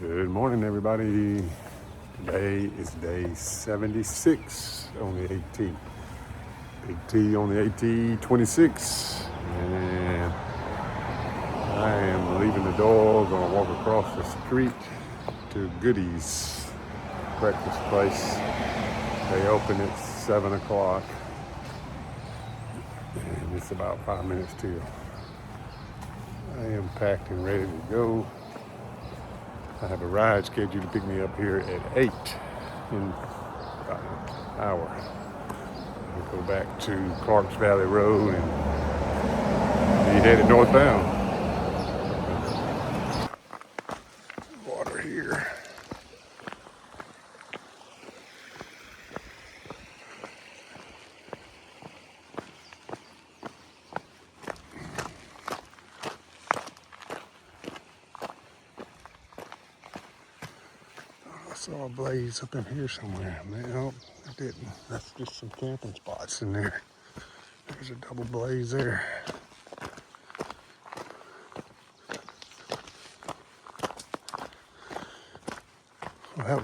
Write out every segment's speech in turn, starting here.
Good morning, everybody. Today is day 76 on the AT. AT on the AT 26. And I am leaving the door, gonna walk across the street to Goody's breakfast place. They open at 7 o'clock. And it's about 5 minutes till. I am packed and ready to go. I have a ride scheduled to pick me up here at 8 in about an hour. I'll go back to Clarks Valley Road and be headed northbound. Water here. I saw a blaze up in here somewhere. No, I didn't. That's just some camping spots in there. There's a double blaze there. Well,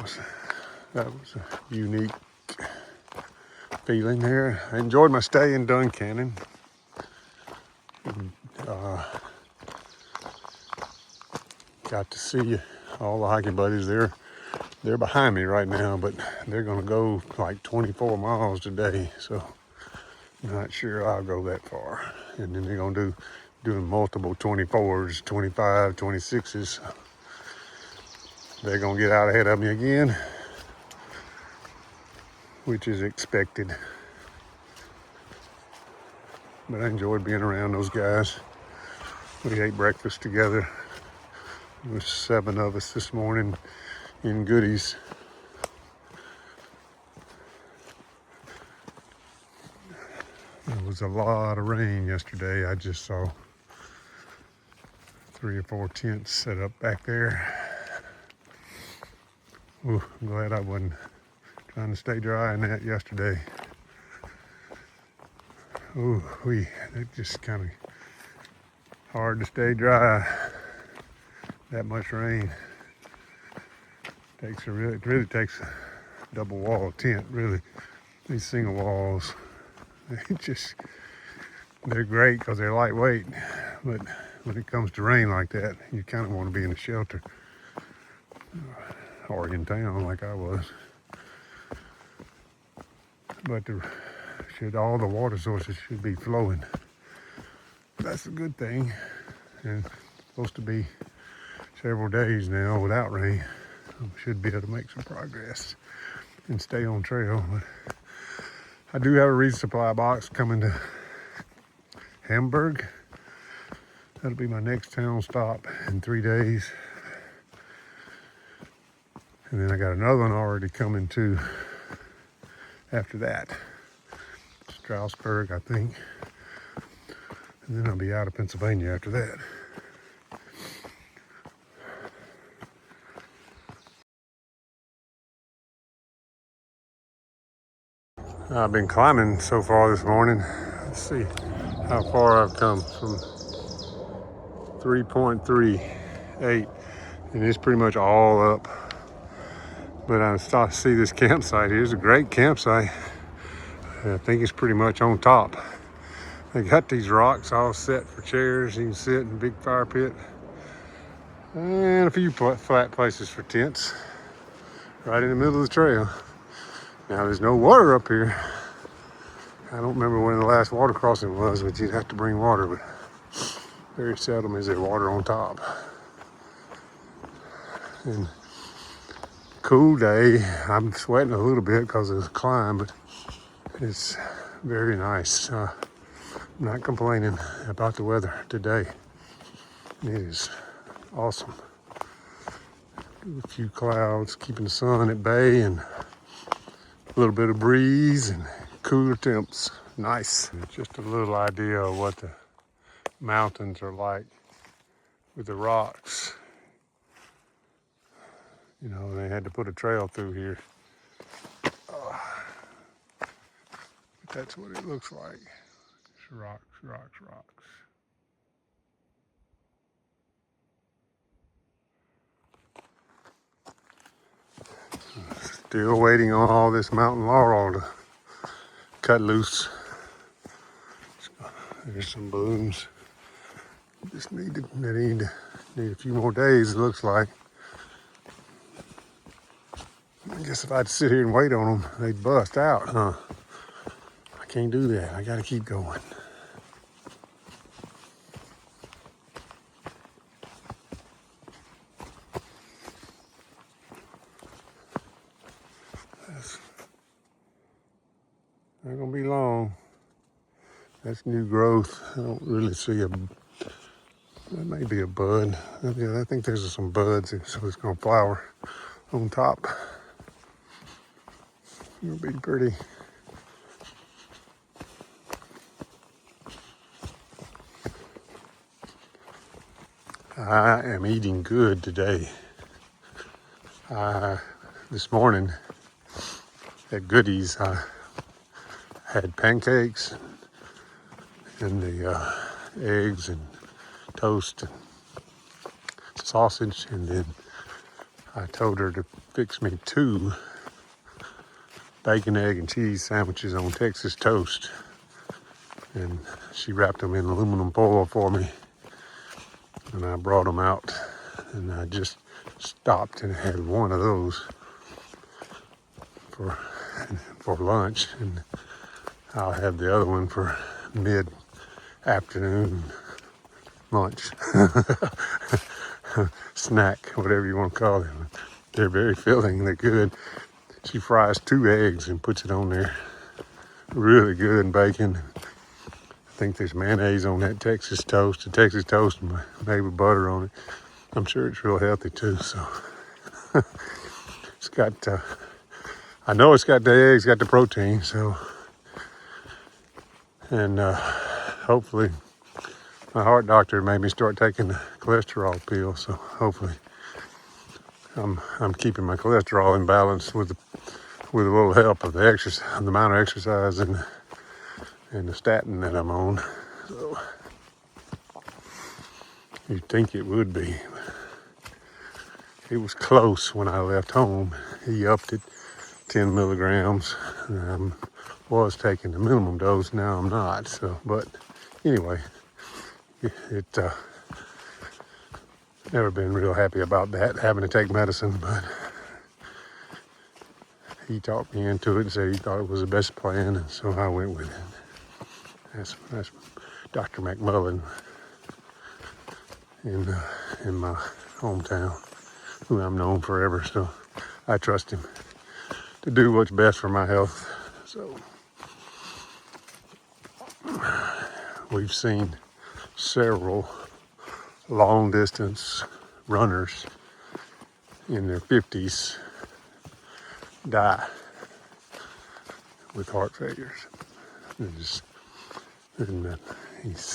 that was a unique feeling there. I enjoyed my stay in Duncannon. Got to see all the hiking buddies there. They're behind me right now, but they're gonna go like 24 miles today, so I'm not sure I'll go that far. And then they're gonna doing multiple 24s, 25, 26s. They're gonna get out ahead of me again, which is expected. But I enjoyed being around those guys. We ate breakfast together. There was 7 of us this morning in Goody's. There was a lot of rain yesterday. I just saw 3 or 4 tents set up back there. Ooh, I'm glad I wasn't trying to stay dry in that yesterday. Ooh, it just kind of hard to stay dry. That much rain. It really takes a double wall tent, really. These single walls, they're great because they're lightweight, but when it comes to rain like that, you kind of want to be in a shelter or in town like I was. But all the water sources should be flowing. That's a good thing. And it's supposed to be several days now without rain. Should be able to make some progress and stay on trail. But I do have a resupply box coming to Hamburg. That'll be my next town stop in 3 days. And then I got another one already coming too after that. Strasbourg, I think. And then I'll be out of Pennsylvania after that. I've been climbing so far this morning. Let's see how far I've come from 3.38, and it's pretty much all up. But I started to see this campsite here. It's a great campsite. I think it's pretty much on top. They got these rocks all set for chairs. You can sit in a big fire pit. And a few flat places for tents. Right in the middle of the trail. Now there's no water up here. I don't remember when the last water crossing was, but you'd have to bring water, but very seldom is there water on top. And cool day. I'm sweating a little bit because of the climb, but it's very nice. I'm not complaining about the weather today. It is awesome. A few clouds keeping the sun at bay and a little bit of breeze and cooler temps. Nice. Just a little idea of what the mountains are like with the rocks. You know, they had to put a trail through here. But that's what it looks like. It's rocks, rocks, rocks. Still waiting on all this mountain laurel to cut loose. There's some blooms. Just need a few more days, it looks like. I guess if I had to sit here and wait on them, they'd bust out, huh? I can't do that. I gotta keep going. That's not gonna be long. That's new growth. I don't really see that may be a bud. Yeah, I think there's some buds, so it's gonna flower on top. It'll be pretty. I am eating good today. This morning at Goodies, I had pancakes and the eggs and toast and sausage, and then I told her to fix me 2 bacon, egg, and cheese sandwiches on Texas toast, and she wrapped them in aluminum foil for me, and I brought them out, and I just stopped and had one of those for lunch, and I'll have the other one for mid-afternoon lunch. Snack, whatever you want to call them. They're very filling, they're good. She fries 2 eggs and puts it on there. Really good, and bacon. I think there's mayonnaise on that Texas toast. The Texas toast, maybe butter on it. I'm sure it's real healthy too, so. It's got, I know it's got the eggs, got the protein, so. And hopefully, my heart doctor made me start taking the cholesterol pill, so hopefully I'm keeping my cholesterol in balance with a little help of the exercise, the amount of exercise and the statin that I'm on. So you'd think it would be. It was close when I left home. He upped it 10 milligrams. I was taking the minimum dose. Now I'm not. So, but anyway, it never been real happy about that, having to take medicine, but he talked me into it and said he thought it was the best plan, and so I went with it. That's Dr. McMullen in my hometown, who I'm known forever, so I trust him to do what's best for my health. So we've seen several long distance runners in their 50s die with heart failures. And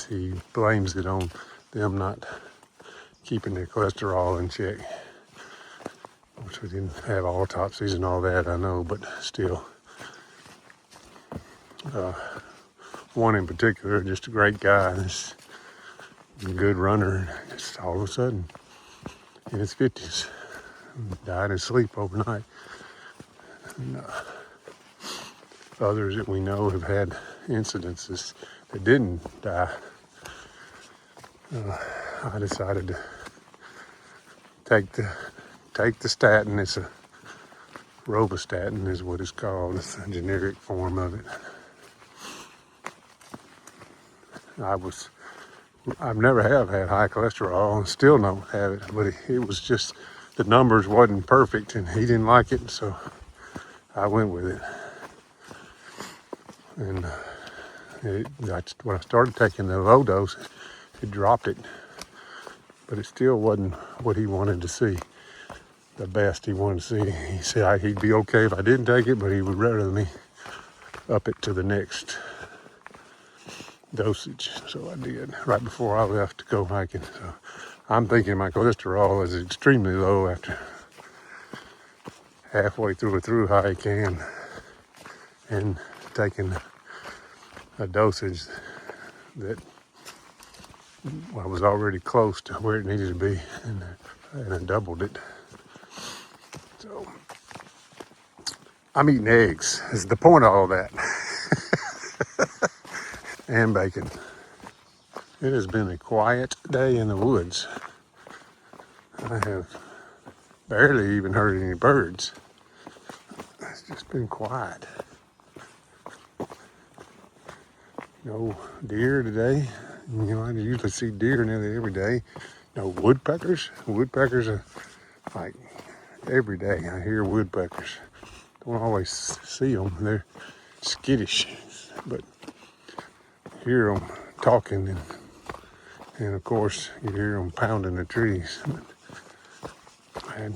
he blames it on them not keeping their cholesterol in check, which we didn't have autopsies and all that, I know, but still. One in particular, just a great guy, just a good runner, just all of a sudden, in his 50s, died in his sleep overnight. And, others that we know have had incidences that didn't die. I decided to take the statin. It's a rovastatin is what it's called. It's a generic form of it. I've never have had high cholesterol and still don't have it, but it was just, the numbers wasn't perfect and he didn't like it, so I went with it. And when I started taking the low dose, it dropped it, but it still wasn't what he wanted to see, the best he wanted to see. He said he'd be okay if I didn't take it, but he would rather me up it to the next dosage. So I did right before I left to go hiking. So I'm thinking my cholesterol is extremely low after halfway through a through hike and taking a dosage that I was already close to where it needed to be, and I doubled it. So I'm eating eggs is the point of all that. And bacon. It has been a quiet day in the woods. I have barely even heard any birds. It's just been quiet. No deer today. You know, I usually see deer nearly every day. No woodpeckers. Woodpeckers are like every day. I hear woodpeckers. Don't always see them. They're skittish, but hear them talking, and of course you hear them pounding the trees. And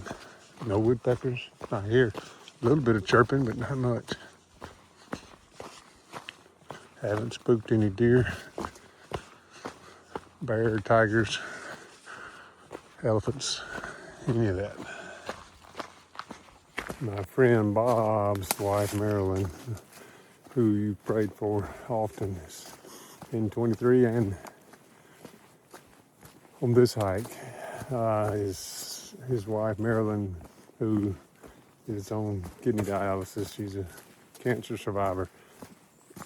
no woodpeckers. I hear a little bit of chirping, but not much. Haven't spooked any deer, bear, tigers, elephants, any of that. My friend Bob's wife, Marilyn, who you prayed for often, is in 23, and on this hike, his wife, Marilyn, who is on kidney dialysis, she's a cancer survivor,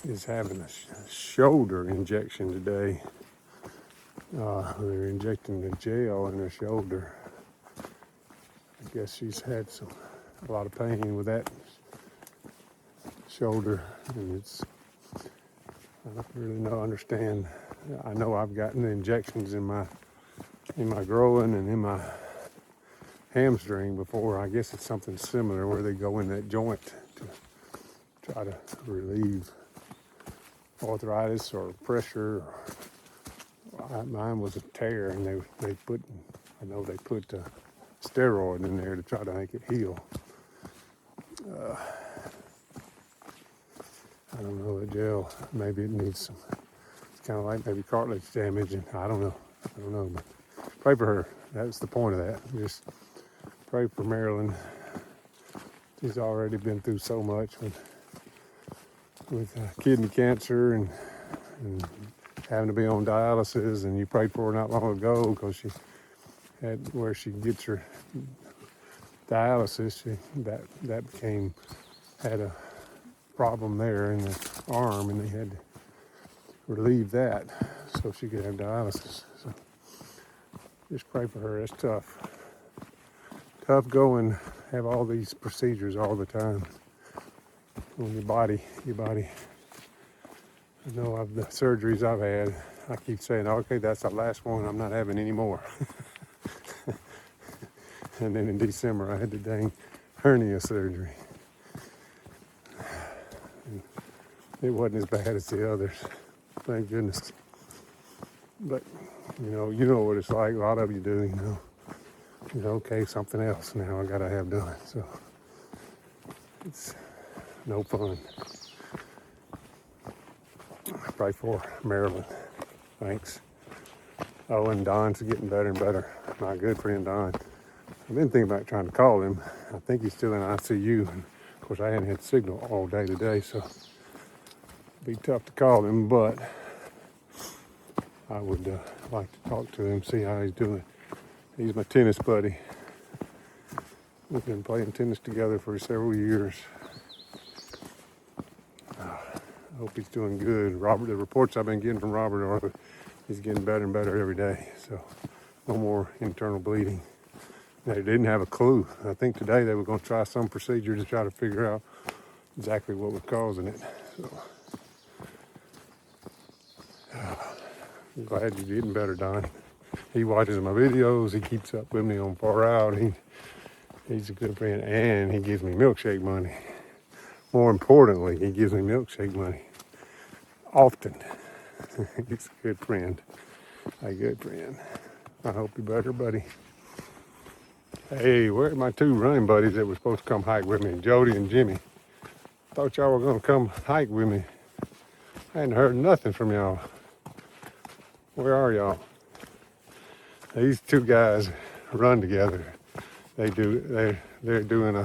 is having a shoulder injection today. They're injecting the gel in her shoulder. I guess she's had a lot of pain with that shoulder, and I don't really understand. I know I've gotten the injections in my groin and in my hamstring before. I guess it's something similar where they go in that joint to try to relieve arthritis or pressure. Mine was a tear, and they put steroid in there to try to make it heal. I don't know, the gel, maybe it needs some, it's kind of like maybe cartilage damage, and I don't know, but pray for her. That's the point of that. Just pray for Marilyn. She's already been through so much with kidney cancer and having to be on dialysis, and you prayed for her not long ago because she had where she gets her dialysis. That had a problem there in the arm, and they had to relieve that so she could have dialysis. So just pray for her. It's tough going, have all these procedures all the time on your body. I know of the surgeries I've had, I keep saying, okay, that's the last one, I'm not having any more. And then in December, I had the dang hernia surgery. And it wasn't as bad as the others, thank goodness. But, you know what it's like, a lot of you do, okay, something else now I gotta have done. So, it's no fun. Pray for Marilyn. Thanks. Oh, and Don's getting better and better. My good friend Don. I've been thinking about trying to call him. I think he's still in ICU. And of course, I hadn't had signal all day today, so it'd be tough to call him, but I would like to talk to him, see how he's doing. He's my tennis buddy. We've been playing tennis together for several years. I hope he's doing good. Robert, the reports I've been getting from Robert are he's getting better and better every day. So no more internal bleeding. They didn't have a clue. I think today they were going to try some procedure to try to figure out exactly what was causing it. So I'm glad you're getting better, Don. He watches my videos. He keeps up with me on Far Out. He's a good friend, and he gives me milkshake money. More importantly, he gives me milkshake money often. He's a good friend. A good friend. I hope you're better, buddy. Hey, where are my two running buddies that were supposed to come hike with me? Jody and Jimmy. Thought y'all were going to come hike with me. I hadn't heard nothing from y'all. Where are y'all? These two guys run together. They're doing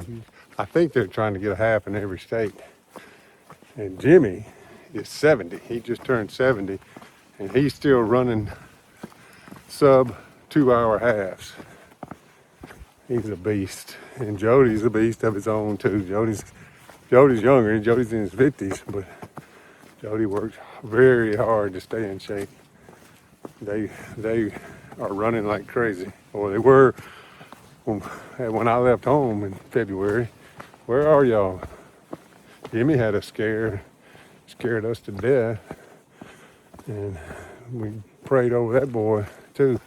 I think they're trying to get a half in every state. And Jimmy is 70. He just turned 70, and he's still running sub 2-hour halves. He's a beast. And Jody's a beast of his own too. Jody's Jody's younger. Jody's in his 50s, but Jody works very hard to stay in shape. They are running like crazy. Or they were when I left home in February. Where are y'all? Jimmy had us scared us to death, and we prayed over that boy too.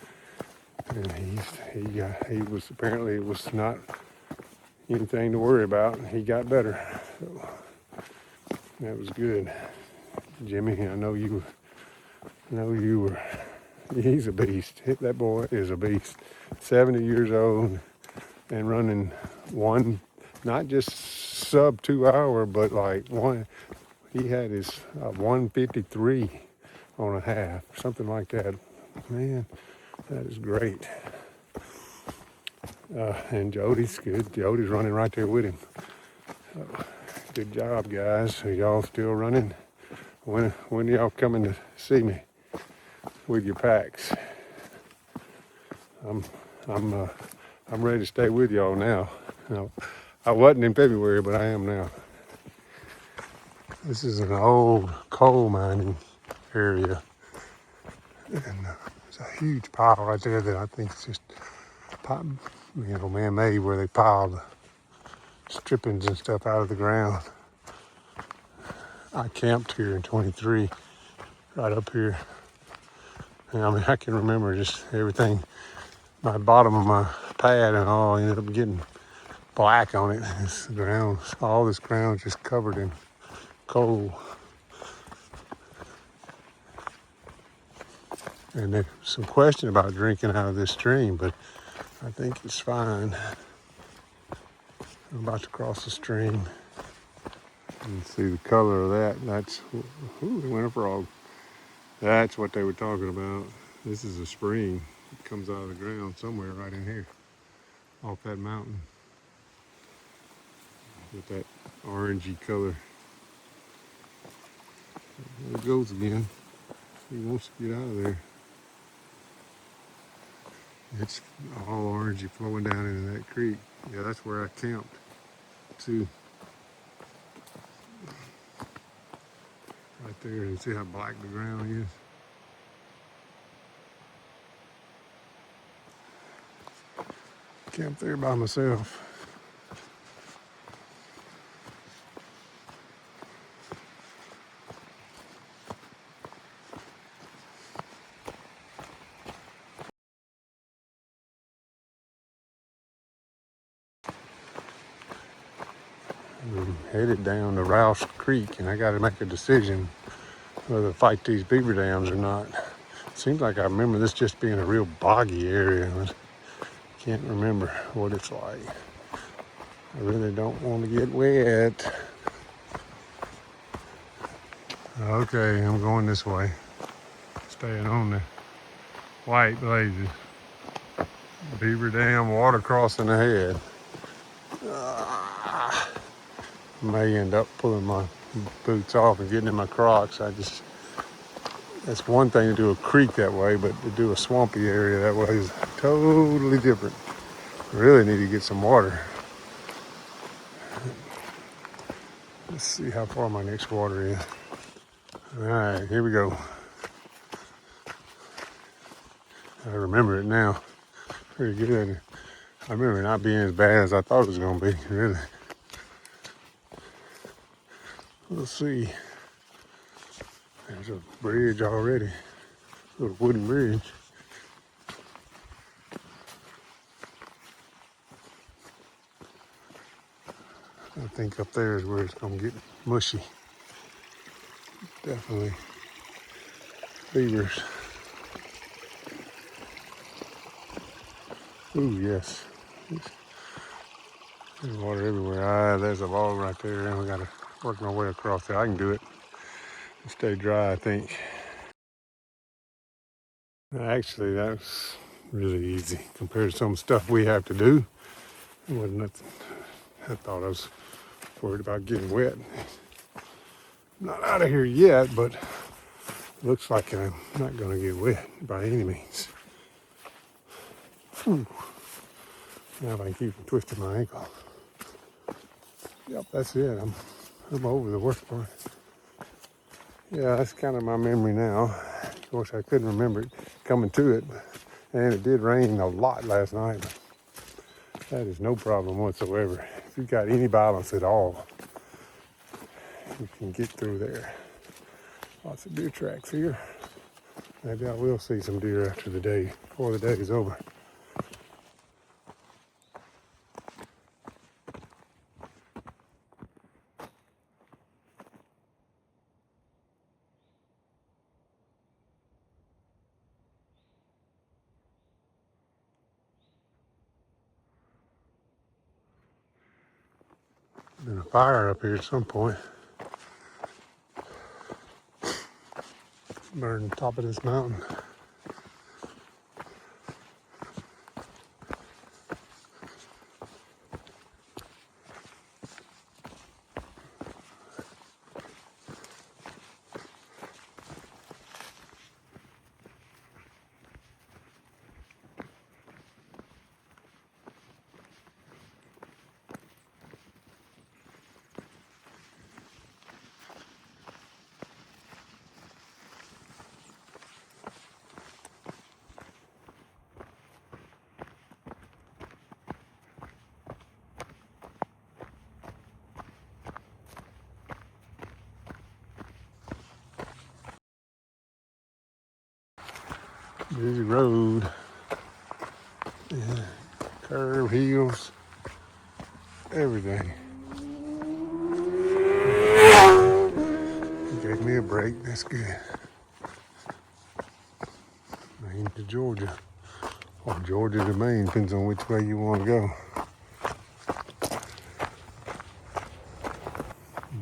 And he was apparently it was not anything to worry about. He got better, so that was good. Jimmy, I know you were. He's a beast. That boy is a beast. 70 years old and running one, not just sub 2 hour, but like one. He had his 153 on a half, something like that. Man, that is great. And Jody's good. Jody's running right there with him. So, good job, guys. Are y'all still running? When y'all coming to see me with your packs? I'm ready to stay with y'all now. I wasn't in February, but I am now. This is an old coal mining area, and there's a huge pile right there that I think is just man-made, where they piled strippings and stuff out of the ground. I camped here in 23, right up here. And I mean, I can remember just everything. My bottom of my pad and all ended up getting black on it. This ground, all this ground just covered in coal. And there's some question about drinking out of this stream, but I think it's fine. I'm about to cross the stream. You can see the color of that. That's, ooh, the winter frog. That's what they were talking about. This is a spring. It comes out of the ground somewhere right in here, off that mountain, with that orangey color. There it goes again. He wants to get out of there. It's all orangey flowing down into that creek. Yeah, that's where I camped too. Right there, and see how black the ground is? Camped there by myself. I'm headed down to Rouse Creek, and I got to make a decision whether to fight these beaver dams or not. Seems like I remember this just being a real boggy area, but can't remember what it's like. I really don't want to get wet. Okay, I'm going this way. Staying on the white blazes. Beaver dam, water crossing ahead. May end up pulling my boots off and getting in my Crocs. That's one thing to do a creek that way, but to do a swampy area that way is totally different. I really need to get some water. Let's see how far my next water is. All right, here we go. I remember it now. Pretty good. I remember it not being as bad as I thought it was going to be, really. Let's see. There's a bridge already. A little wooden bridge. I think up there is where it's going to get mushy. Definitely beavers. Ooh, yes. There's water everywhere. Ah, there's a log right there, and we got to work my way across there. I can do it. Stay dry, I think. Actually, that's really easy compared to some stuff we have to do. It wasn't nothing. I thought I was worried about getting wet. Not out of here yet, but looks like I'm not going to get wet by any means. Whew. Now if I can keep from twisting my ankle. Yep, that's it. I'm over the worst part. Yeah, that's kind of my memory now. Of course, I couldn't remember it coming to it, and it did rain a lot last night. But that is no problem whatsoever. If you've got any balance at all, you can get through there. Lots of deer tracks here. Maybe I will see some deer after the day, before the day is over. Been a fire up here at some point. Burned the top of this mountain. Busy road. Yeah. Curve, hills, everything. He gave me a break, that's good. Maine to Georgia. Or Georgia to Maine, depends on which way you want to go.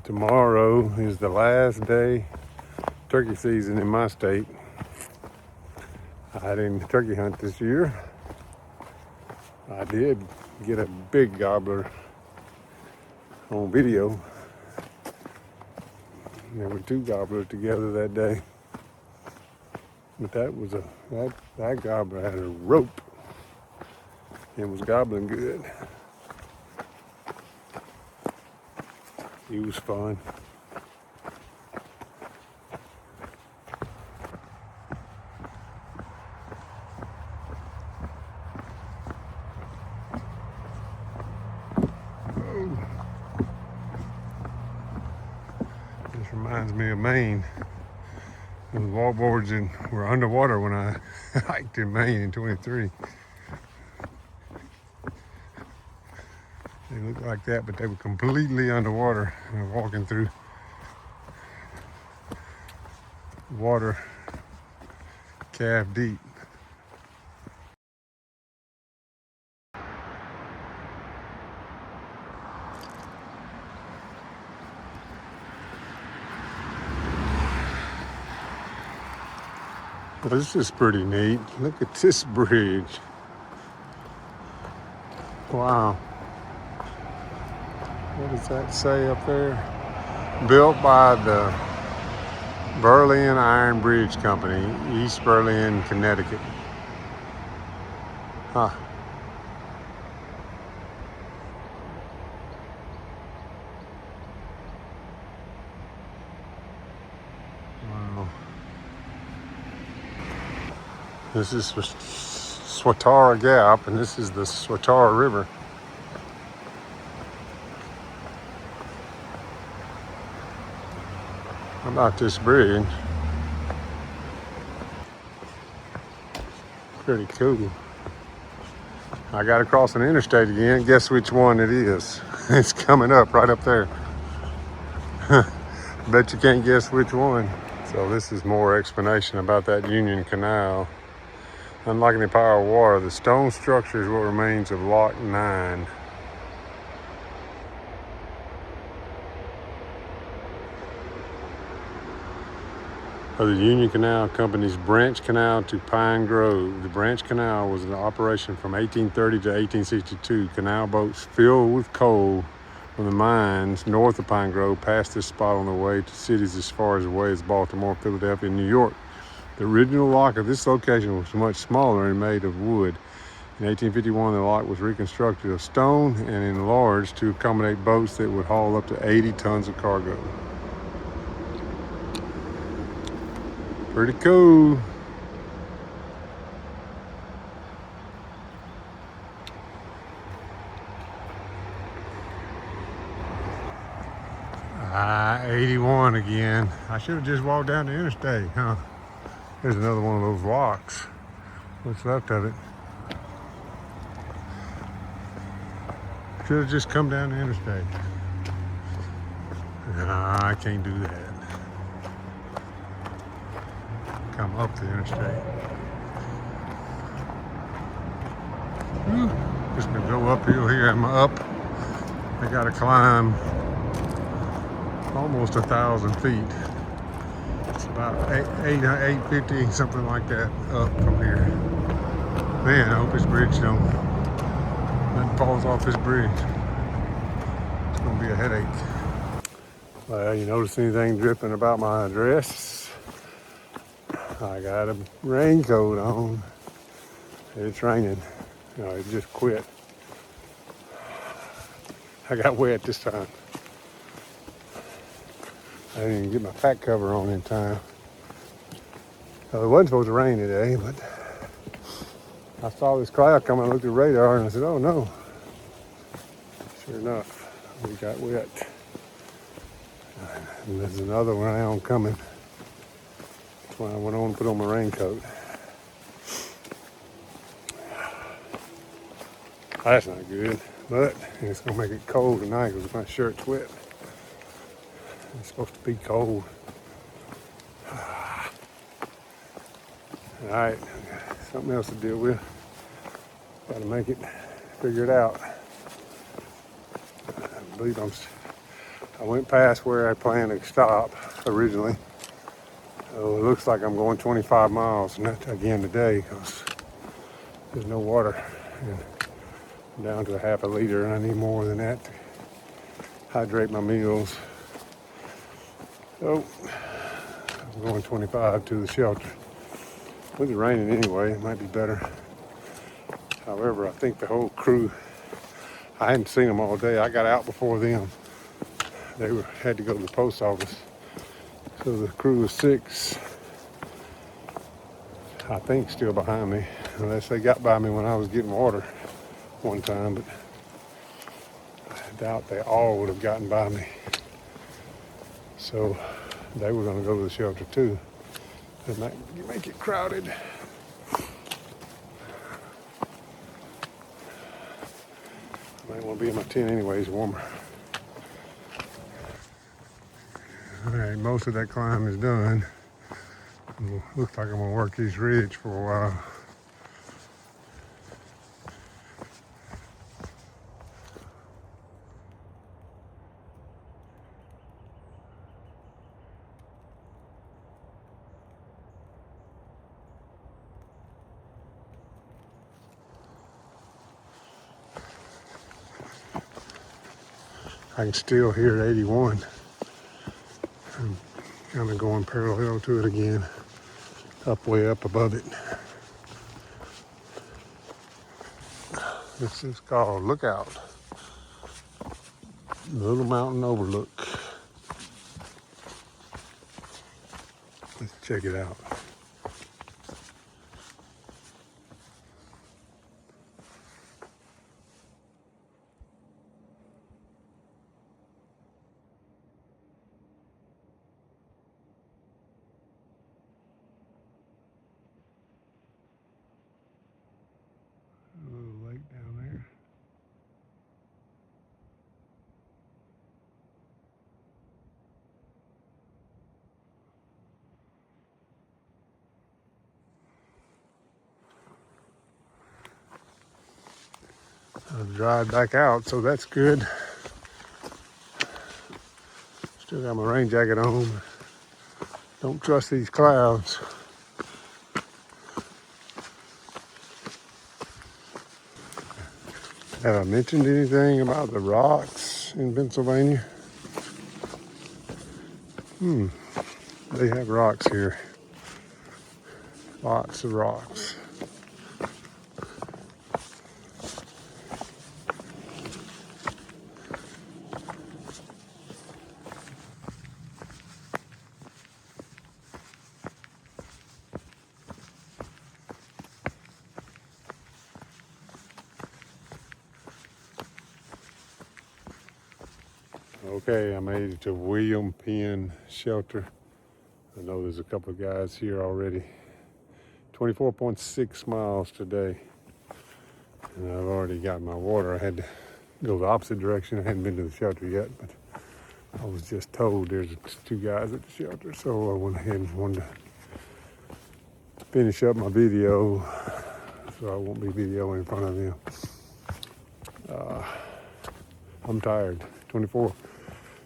Tomorrow is the last day turkey season in my state. I didn't turkey hunt this year. I did get a big gobbler on video. There were 2 gobblers together that day. But that gobbler had a rope and was gobbling good. He was fun. This reminds me of Maine. The wallboards were underwater when I hiked in Maine in 23. They looked like that, but they were completely underwater. Walking through water calf deep. Well, this is pretty neat. Look at this bridge. Wow. What does that say up there? Built by the Berlin Iron Bridge Company, East Berlin, Connecticut. Huh. Wow. This is Swatara Gap, and this is the Swatara River. How about this bridge? Pretty cool. I got to cross an interstate again. Guess which one it is? It's coming up right up there. Bet you can't guess which one. So this is more explanation about that Union Canal. Unlike any power of water, the stone structure is what remains of Lock 9. Of the Union Canal Company's Branch Canal to Pine Grove. The Branch Canal was in operation from 1830 to 1862. Canal boats filled with coal from the mines north of Pine Grove passed this spot on their way to cities as far away as Baltimore, Philadelphia, and New York. The original lock of this location was much smaller and made of wood. In 1851, the lock was reconstructed of stone and enlarged to accommodate boats that would haul up to 80 tons of cargo. Pretty cool. I-81 again. I should have just walked down the interstate, huh? There's another one of those locks. What's left of it? Should have just come down the interstate. Nah, I can't do that. Come up the interstate. Just gonna go uphill here. I'm up. I gotta climb almost 1,000 feet. It's about 850, something like that, up from here. Man, I hope this bridge nothing falls off this bridge. It's gonna be a headache. Well, you notice anything dripping about my dress? I got a raincoat on. It's raining. No, it just quit. I got wet this time. I didn't even get my pack cover on in time. It wasn't supposed to rain today, but I saw this cloud coming. I looked at the radar and I said, oh no. Sure enough, we got wet. And there's another round coming. That's why I went on and put on my raincoat. That's not good, but it's gonna make it cold tonight because my shirt's wet. It's supposed to be cold. All right, something else to deal with. Got to make it, figure it out. I believe I went past where I planned to stop originally. So it looks like I'm going 25 miles, and that's again today because there's no water. And I'm down to a half a liter, and I need more than that to hydrate my meals. So I'm going 25 to the shelter. With it raining anyway, it might be better. However, I think the whole crew, I hadn't seen them all day. I got out before them. They had to go to the post office. So the crew of 6, I think, still behind me. Unless they got by me when I was getting water one time, but I doubt they all would have gotten by me. So they were going to go to the shelter too. It might make it crowded. I might want to be in my tent anyways, warmer. All right, most of that climb is done. Looks like I'm gonna work this ridge for a while. I can still hear 81. I'm kind of going parallel to it again, way up above it. This is called Lookout. Little Mountain Overlook. Let's check it out. Lake down there. I've dried back out, so that's good. Still got my rain jacket on. Don't trust these clouds. Have I mentioned anything about the rocks in Pennsylvania? They have rocks here. Lots of rocks. Okay, I made it to William Penn Shelter. I know there's a couple of guys here already. 24.6 miles today. And I've already got my water. I had to go the opposite direction. I hadn't been to the shelter yet, but I was just told there's 2 guys at the shelter. So I went ahead and wanted to finish up my video so I won't be videoing in front of them. I'm tired.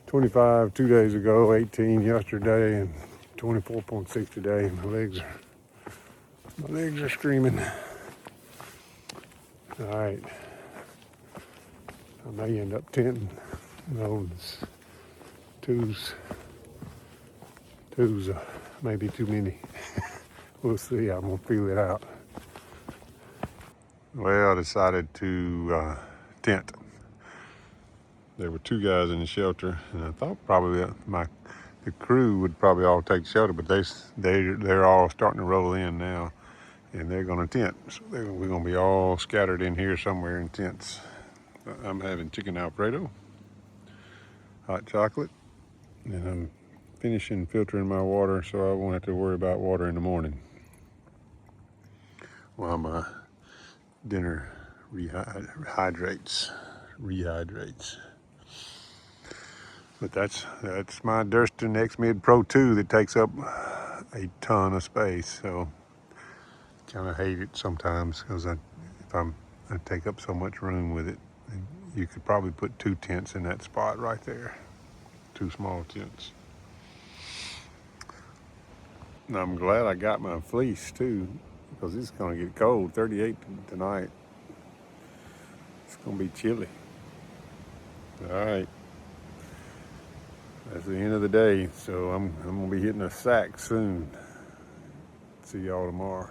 25 2 days ago, 18 yesterday, and 24.6 today. My legs are screaming. All right. I may end up tenting. No, two's maybe too many. We'll see. I'm gonna feel it out. Well, I decided to tent. There were 2 guys in the shelter, and I thought probably the crew would probably all take shelter, but they're all starting to roll in now, and they're gonna tent. So we're gonna be all scattered in here somewhere in tents. I'm having chicken Alfredo, hot chocolate, and I'm finishing filtering my water so I won't have to worry about water in the morning while my dinner rehydrates. But that's my Durston X Mid Pro 2 that takes up a ton of space. So kind of hate it sometimes because I take up so much room with it. And you could probably put 2 tents in that spot right there, 2 small tents. And I'm glad I got my fleece too, because it's gonna get cold. 38 tonight. It's gonna be chilly. All right. That's the end of the day, so I'm gonna be hitting a sack soon. See y'all tomorrow.